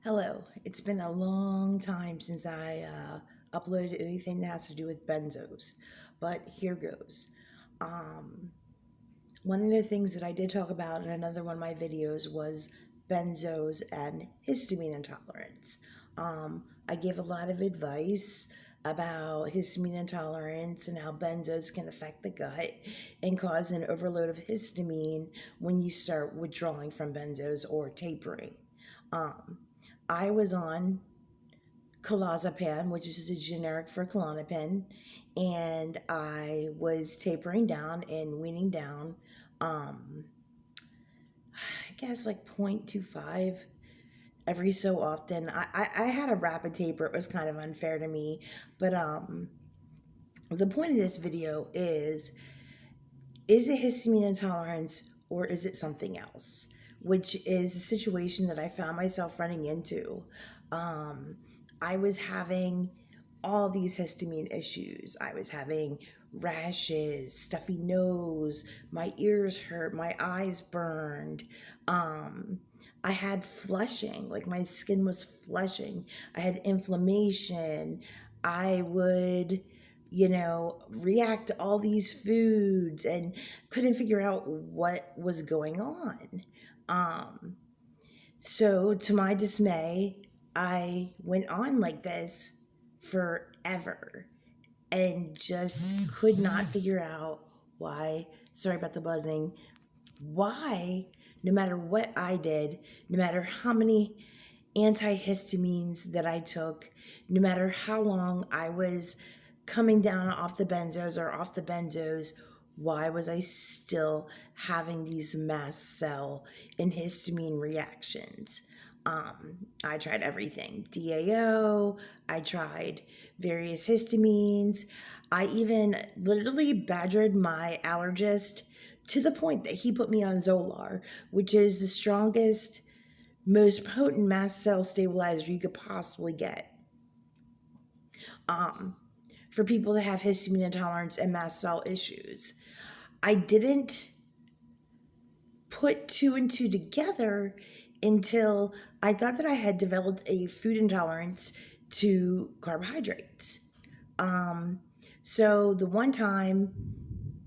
Hello. It's been a long time since I uploaded anything that has to do with benzos, but here goes. Um, One of the things that I did talk about in another one of my videos was benzos and histamine intolerance. I gave a lot of advice about histamine intolerance and how benzos can affect the gut and cause an overload of histamine when you start withdrawing from benzos or tapering. Um, I was on clozapam, which is a generic for Klonopin, and I was tapering down and weaning down. Um, I guess like 0.25 every so often. I had a rapid taper. It was kind of unfair to me, but the point of this video is it histamine intolerance or is it something else? Which is a situation that I found myself running into. Um, I was having all these histamine issues. I was having rashes, stuffy nose, my ears hurt, my eyes burned. Um, I had flushing, like my skin was flushing. I had inflammation. I would react to all these foods and couldn't figure out what was going on. Um, so, to my dismay, I went on like this forever and just could not figure out why. Sorry about the buzzing. Why, no matter what I did, no matter how many antihistamines that I took, no matter how long I was coming down off the benzos or off the benzos, why was I still having these mast cell and histamine reactions? I tried everything DAO, I tried various histamines. I even literally badgered my allergist to the point that he put me on Zolar, which is the strongest, most potent mast cell stabilizer you could possibly get. Um, for people that have histamine intolerance and mast cell issues. I didn't put two and two together until I thought that I had developed a food intolerance to carbohydrates. Um, so the one time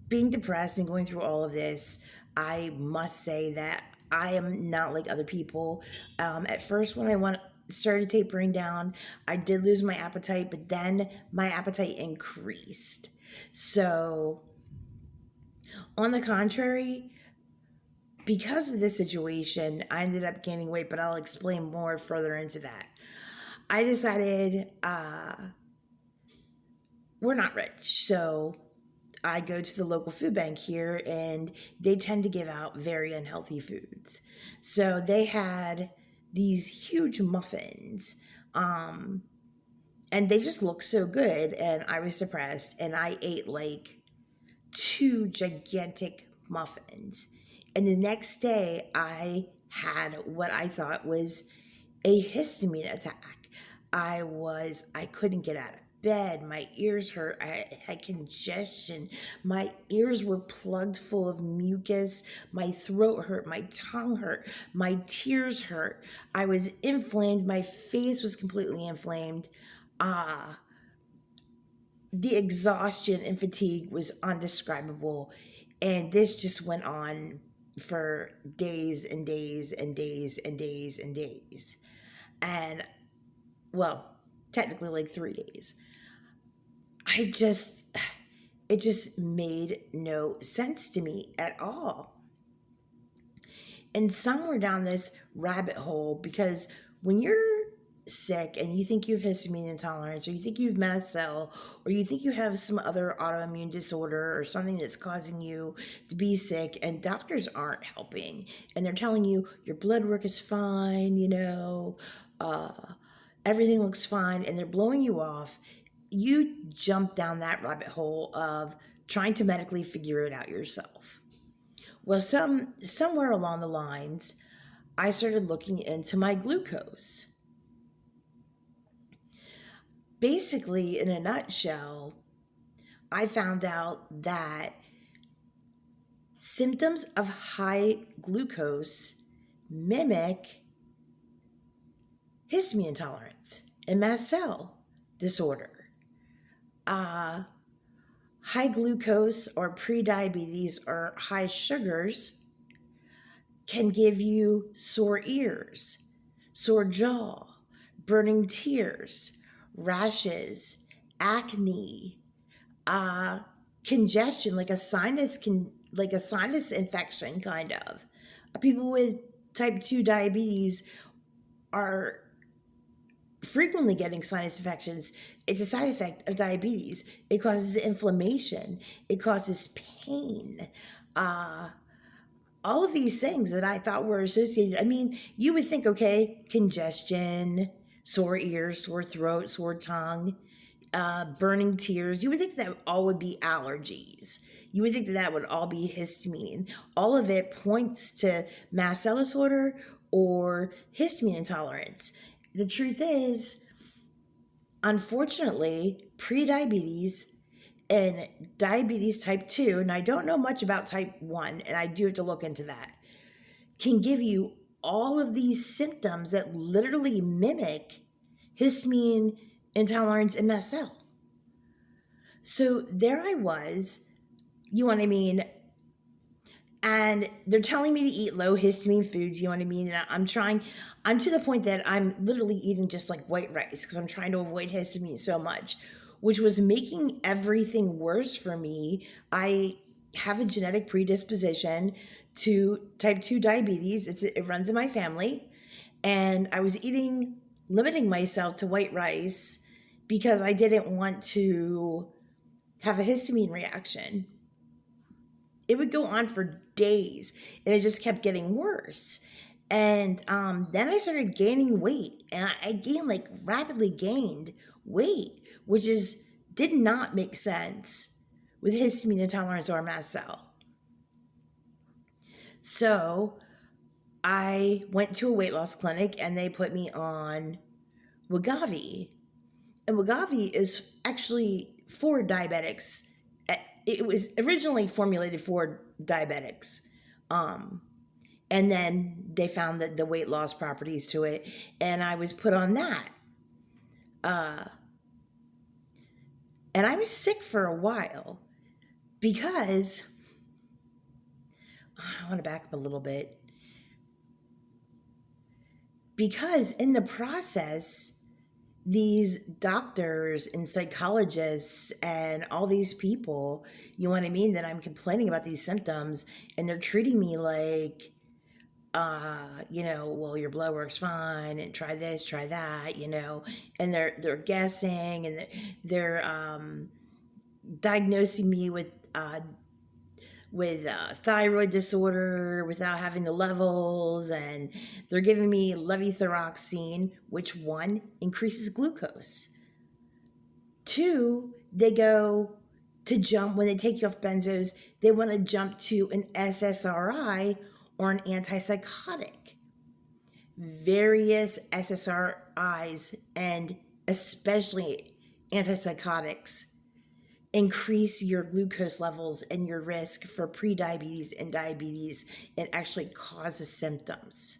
being depressed and going through all of this, I must say that I am not like other people. At first, when I started tapering down, I did lose my appetite, but then my appetite increased. So, on the contrary, because of this situation, I ended up gaining weight, but I'll explain more further into that. I decided we're not rich, so I go to the local food bank here and they tend to give out very unhealthy foods. So they had these huge muffins. And they just looked so good and I was suppressed and I ate like two gigantic muffins. And the next day I had what I thought was a histamine attack. I couldn't get out of bed. My ears hurt. I had congestion. My ears were plugged full of mucus. My throat hurt. My tongue hurt. My tears hurt. I was inflamed. My face was completely inflamed. Ah, the exhaustion and fatigue was undescribable. And this just went on for days and days and days and days and days. And well, technically like 3 days. I just, it just made no sense to me at all. And somewhere down this rabbit hole, because when you're sick and you think you have histamine intolerance, or you think you have mast cell, or you think you have some other autoimmune disorder or something that's causing you to be sick, and doctors aren't helping, and they're telling you your blood work is fine, uh, everything looks fine, and they're blowing you off, you jump down that rabbit hole of trying to medically figure it out yourself. Well, somewhere along the lines, I started looking into my glucose. Basically, in a nutshell, I found out that symptoms of high glucose mimic histamine intolerance and mast cell disorder. Uh, High glucose or prediabetes or high sugars can give you sore ears, sore jaw, burning tears, rashes, acne, uh, congestion, like a sinus infection, kind of. People with type 2 diabetes are frequently getting sinus infections. It's a side effect of diabetes. It causes inflammation, it causes pain. Uh, all of these things that I thought were associated. I mean, you would think, okay, congestion, sore ears, sore throat, sore tongue, burning tears. You would think that all would be allergies. You would think that that would all be histamine. All of it points to mast cell disorder or histamine intolerance. The truth is, unfortunately, prediabetes and diabetes type 2, and I don't know much about type 1, and I do have to look into that, can give you all of these symptoms that literally mimic histamine intolerance and mast cell. So there I was, you know what I mean? And they're telling me to eat low histamine foods, you know what I mean? And I'm to the point that I'm literally eating just like white rice because I'm trying to avoid histamine so much, which was making everything worse for me. I have a genetic predisposition to type 2 diabetes. It runs in my family. And I was limiting myself to white rice because I didn't want to have a histamine reaction. It would go on for days and it just kept getting worse. And then I started gaining weight, and I gained, like, rapidly gained weight, which is did not make sense with histamine intolerance or mast cell. So I went to a weight loss clinic and they put me on Wegovy. And Wegovy is actually for diabetics. It was originally formulated for diabetics. Um, and then they found that the weight loss properties to it, and I was put on that. Uh, and I was sick for a while because I want to back up a little bit. Because in the process, these doctors and psychologists and all these people, you know what I mean, that I'm complaining about these symptoms, and they're treating me like, well, your blood work's fine, and try this, try that, and they're guessing, and they're diagnosing me with thyroid disorder without having the levels, and they're giving me levothyroxine, which, one, increases glucose. Two, they go to jump, when they take you off benzos, they want to jump to an SSRI or an antipsychotic. Various SSRIs and especially antipsychotics increase your glucose levels and your risk for prediabetes and diabetes, and actually causes symptoms.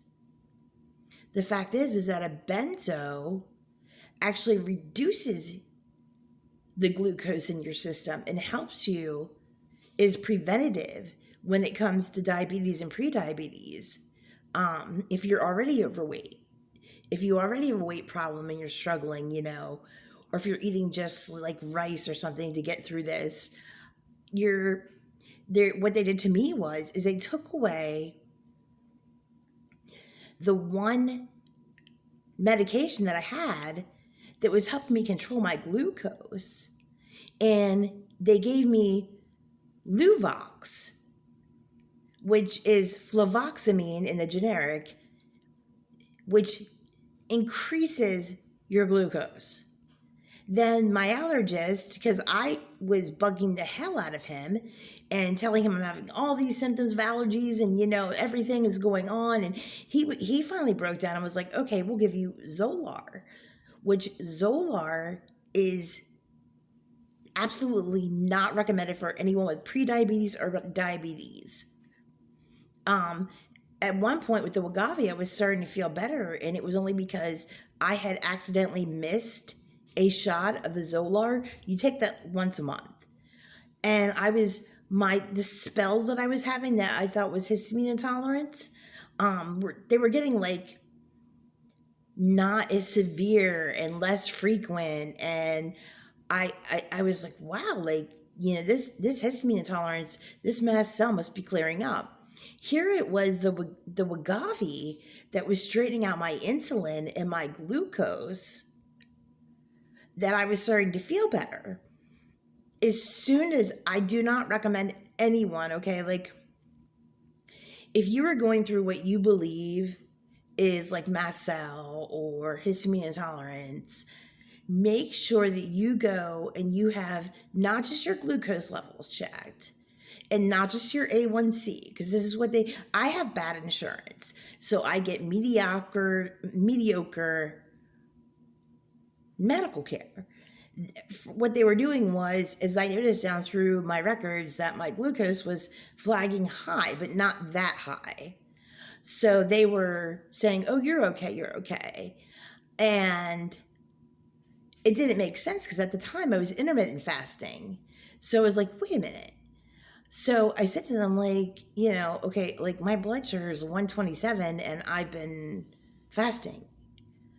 The fact is that a benzo actually reduces the glucose in your system and helps you, is preventative when it comes to diabetes and prediabetes. If you're already overweight, if you already have a weight problem and you're struggling, or if you're eating just like rice or something to get through this, what they did to me is they took away the one medication that I had that was helping me control my glucose, and they gave me Luvox, which is fluvoxamine in the generic, which increases your glucose. Then my allergist, because I was bugging the hell out of him and telling him I'm having all these symptoms of allergies, and everything is going on, and he finally broke down and was like, okay, we'll give you Zolar, which Zolar is absolutely not recommended for anyone with prediabetes or diabetes. at one point with the Wegovy, I was starting to feel better, and it was only because I had accidentally missed a shot of the Zolar. You take that once a month, and I was the spells that I was having that I thought was histamine intolerance. They were getting like not as severe and less frequent, and I was like, wow, like, this histamine intolerance, this mast cell must be clearing up. Here it was the Wegovy that was straightening out my insulin and my glucose, that I was starting to feel better. As soon as I do not recommend anyone, okay, like if you are going through what you believe is like mast cell or histamine intolerance, make sure that you go and you have not just your glucose levels checked and not just your A1C, because this is what I have bad insurance. So I get mediocre medical care. What they were doing was, as I noticed down through my records, that my glucose was flagging high, but not that high. So they were saying, oh, you're okay, you're okay. And it didn't make sense because at the time I was intermittent fasting. So I was like, wait a minute. So I said to them, like, okay, like my blood sugar is 127 and I've been fasting.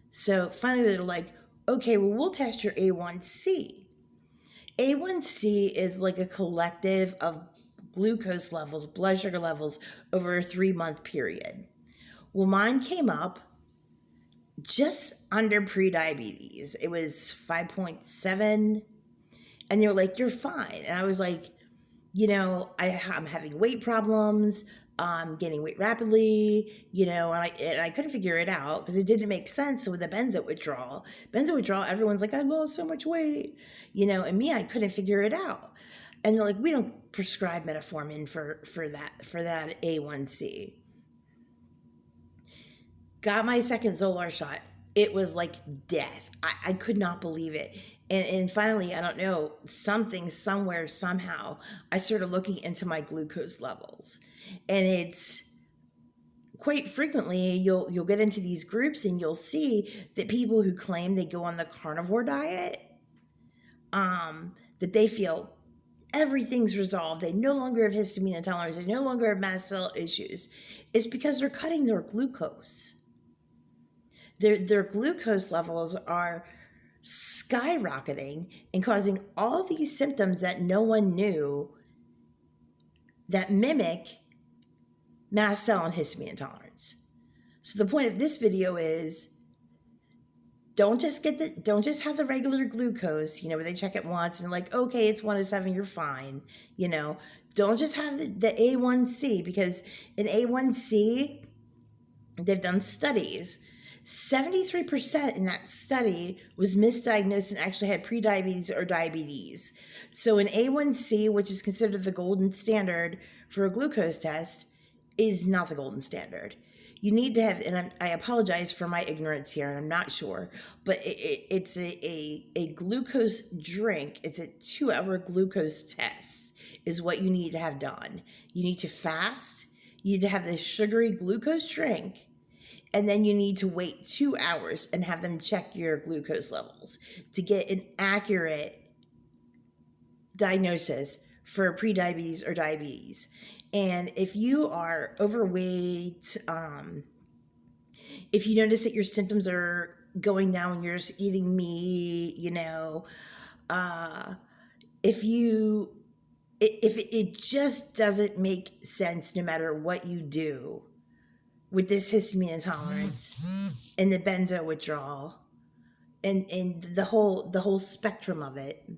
So finally they're like, okay, well, we'll test your A1C. A1C is like a collective of glucose levels, blood sugar levels over a 3-month period. Well, mine came up just under pre-diabetes. It was 5.7, and they were like, you're fine. And I was like, I'm having weight problems. I'm gaining weight rapidly, and I couldn't figure it out because it didn't make sense with the benzo withdrawal. Benzo withdrawal, everyone's like, I lost so much weight, and me, I couldn't figure it out. And they're like, we don't prescribe metformin for that A1C. Got my second Zolar shot. It was like death. I could not believe it. And finally, I don't know, something, somewhere, somehow, I started looking into my glucose levels. And it's quite frequently, you'll get into these groups and you'll see that people who claim they go on the carnivore diet, that they feel everything's resolved. They no longer have histamine intolerance. They no longer have mast cell issues. It's because they're cutting their glucose. Their glucose levels are skyrocketing and causing all these symptoms that no one knew that mimic mast cell and histamine intolerance. So the point of this video is, don't just have the regular glucose, where they check it once and like, okay, it's 107, you're fine. Don't just have the A1C, because in A1C, they've done studies. 73% in that study was misdiagnosed and actually had prediabetes or diabetes. So an A1C, which is considered the golden standard for a glucose test, is not the golden standard. You need to have, and I apologize for my ignorance here, and I'm not sure, but it's a glucose drink. It's a 2-hour glucose test is what you need to have done. You need to fast. You need to have this sugary glucose drink. And then you need to wait 2 hours and have them check your glucose levels to get an accurate diagnosis for prediabetes or diabetes. And if you are overweight, if you notice that your symptoms are going down when you're just eating meat, if it just doesn't make sense no matter what you do with this histamine intolerance and the benzo withdrawal and the whole spectrum of it.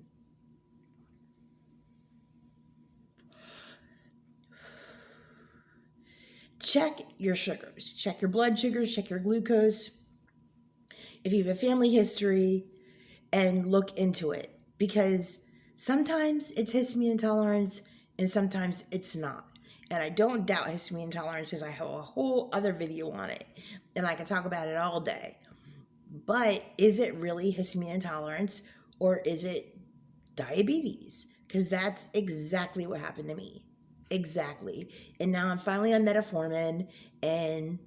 Check your sugars, check your blood sugars, check your glucose. If you have a family history, and look into it, because sometimes it's histamine intolerance and sometimes it's not. And I don't doubt histamine intolerance because I have a whole other video on it and I can talk about it all day. But is it really histamine intolerance or is it diabetes? Because that's exactly what happened to me. Exactly. And now I'm finally on metformin, and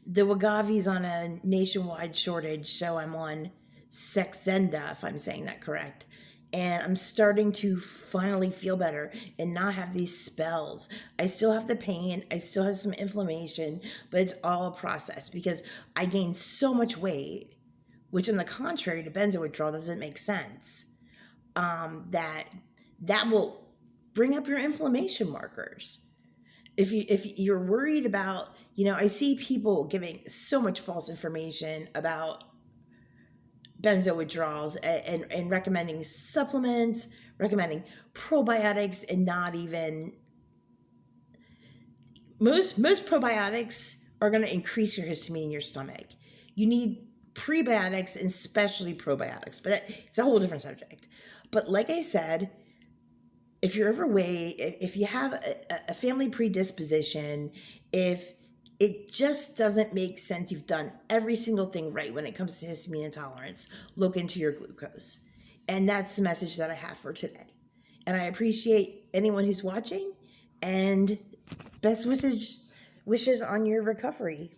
the Wagavi's on a nationwide shortage, so I'm on Sexenda, if I'm saying that correct. And I'm starting to finally feel better and not have these spells. I still have the pain, I still have some inflammation, but it's all a process because I gained so much weight, which, on the contrary to benzo withdrawal, doesn't make sense. That that will bring up your inflammation markers. If you're worried about, I see people giving so much false information about benzo withdrawals, and recommending supplements, recommending probiotics, and not even most probiotics are going to increase your histamine in your stomach. You need prebiotics and especially probiotics, but it's a whole different subject. But like I said, if you're overweight, if you have a family predisposition, if it just doesn't make sense, you've done every single thing right when it comes to histamine intolerance, look into your glucose. And that's the message that I have for today. And I appreciate anyone who's watching, and best wishes on your recovery.